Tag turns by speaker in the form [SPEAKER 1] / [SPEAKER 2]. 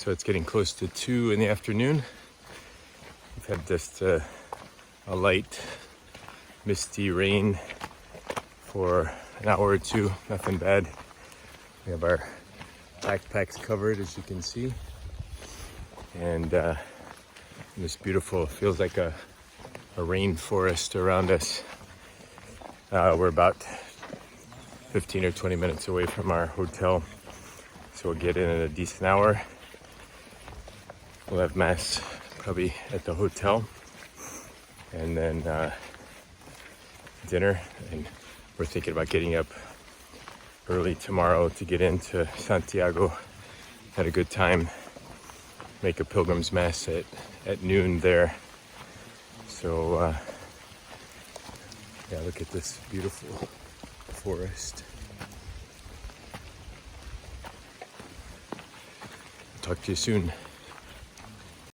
[SPEAKER 1] So it's getting close to 2 in the afternoon. We've had just a light, misty rain for an hour or two, nothing bad. We have our backpacks covered, as you can see. And it's beautiful, it feels like a rainforest around us. We're about 15 or 20 minutes away from our hotel, so we'll get in a decent hour. We'll have mass probably at the hotel, and then dinner. And we're thinking about getting up early tomorrow to get into Santiago. Had a good time. Make a pilgrim's mass at noon there. So yeah, look at this beautiful forest. Talk to you soon.